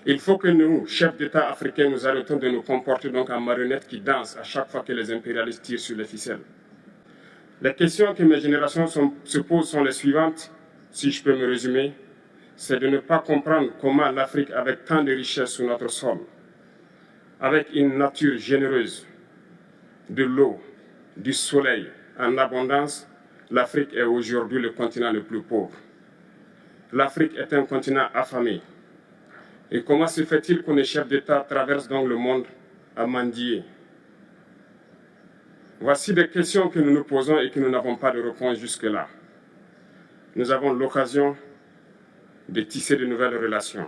Il faut que nous, chefs d'État africains, nous arrêtons de nous comporter donc en marionnettes qui dansent à chaque fois que les impérialistes tirent sur les ficelles. Les questions que mes générations se posent sont les suivantes, si je peux me résumer. C'est de ne pas comprendre comment l'Afrique, avec tant de richesses sur notre sol, avec une nature généreuse, de l'eau, du soleil en abondance, l'Afrique est aujourd'hui le continent le plus pauvre. L'Afrique est un continent affamé. Et comment se fait-il qu'un chef d'État traverse donc le monde à mendier? Voici des questions que nous nous posons et que nous n'avons pas de réponse jusque-là. Nous avons l'occasion de tisser de nouvelles relations.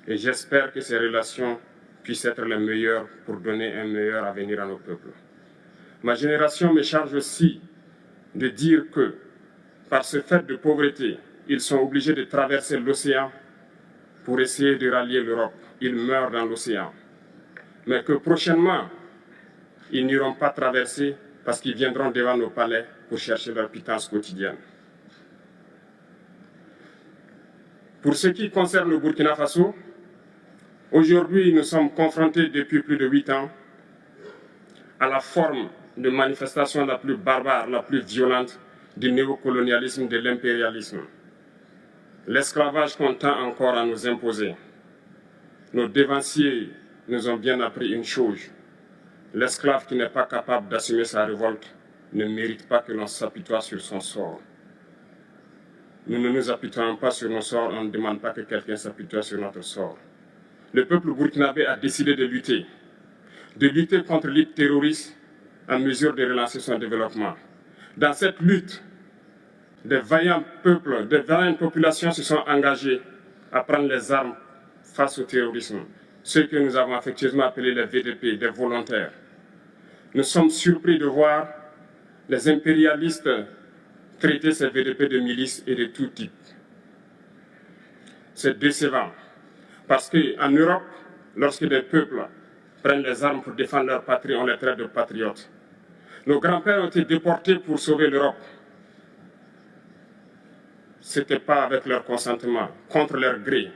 Et j'espère que ces relations puissent être les meilleures pour donner un meilleur avenir à nos peuples. Ma génération me charge aussi de dire que, par ce fait de pauvreté, ils sont obligés de traverser l'océan pour essayer de rallier l'Europe. Ils meurent dans l'océan. Mais que prochainement, ils n'iront pas traverser parce qu'ils viendront devant nos palais pour chercher leur pitance quotidienne. Pour ce qui concerne le Burkina Faso, aujourd'hui, nous sommes confrontés depuis plus de 8 ans à la forme de manifestation la plus barbare, la plus violente du néocolonialisme, de l'impérialisme. L'esclavage qu'on tend encore à nous imposer. Nos dévanciers nous ont bien appris une chose. L'esclave qui n'est pas capable d'assumer sa révolte ne mérite pas que l'on s'apitoie sur son sort. Nous ne nous apitoyons pas sur nos sorts, on ne demande pas que quelqu'un s'apitoie sur notre sort. Le peuple burkinabé a décidé de lutter contre l'île terroriste en mesure de relancer son développement. Dans cette lutte, des vaillants peuples, des vaillantes populations se sont engagées à prendre les armes face au terrorisme, ceux que nous avons affectueusement appelés les VDP, des volontaires. Nous sommes surpris de voir les impérialistes traiter ces VDP de milices et de tout type. C'est décevant, parce qu'en Europe, lorsque des peuples prennent les armes pour défendre leur patrie, on les traite de patriotes. Nos grands-pères ont été déportés pour sauver l'Europe. Ce n'était pas avec leur consentement, contre leur gré.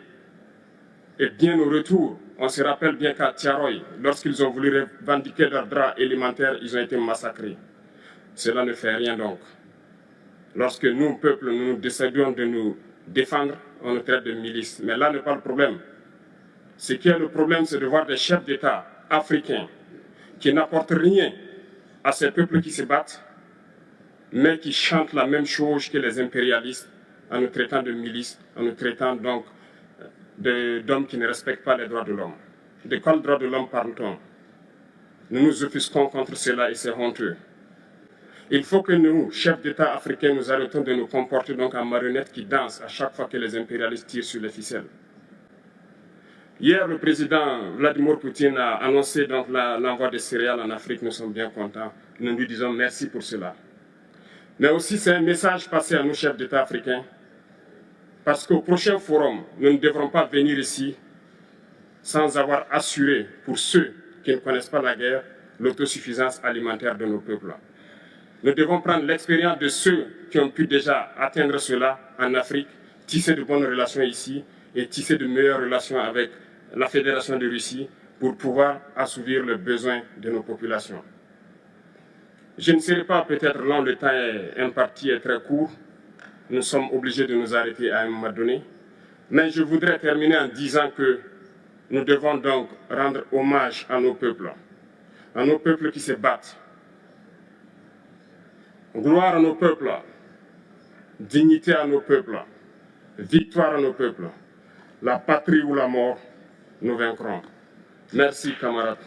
Et bien au retour, on se rappelle bien qu'à Tiaroy, lorsqu'ils ont voulu revendiquer leurs droits élémentaires, ils ont été massacrés. Cela ne fait rien donc. Lorsque nous, peuple, nous décidons de nous défendre, on nous traite de milices. Mais là n'est pas le problème. Ce qui est le problème, c'est de voir des chefs d'État africains qui n'apportent rien à ces peuples qui se battent, mais qui chantent la même chose que les impérialistes en nous traitant de milices, en nous traitant donc d'hommes qui ne respectent pas les droits de l'homme. De quels droits de l'homme parle-t-on? Nous nous offusquons contre cela et c'est honteux. Il faut que nous, chefs d'État africains, nous arrêtons de nous comporter donc en marionnettes qui dansent à chaque fois que les impérialistes tirent sur les ficelles. Hier, le président Vladimir Poutine a annoncé donc l'envoi des céréales en Afrique. Nous sommes bien contents. Nous lui disons merci pour cela. Mais aussi, c'est un message passé à nous, chefs d'État africains, parce qu'au prochain forum, nous ne devrons pas venir ici sans avoir assuré, pour ceux qui ne connaissent pas la guerre, l'autosuffisance alimentaire de nos peuples. Nous devons prendre l'expérience de ceux qui ont pu déjà atteindre cela en Afrique, tisser de bonnes relations ici et tisser de meilleures relations avec la Fédération de Russie pour pouvoir assouvir les besoins de nos populations. Je ne serai pas peut-être long, le temps imparti est très court. Nous sommes obligés de nous arrêter à un moment donné. Mais je voudrais terminer en disant que nous devons donc rendre hommage à nos peuples qui se battent. Gloire à nos peuples, dignité à nos peuples, victoire à nos peuples. La patrie ou la mort, nous vaincrons. Merci, camarades.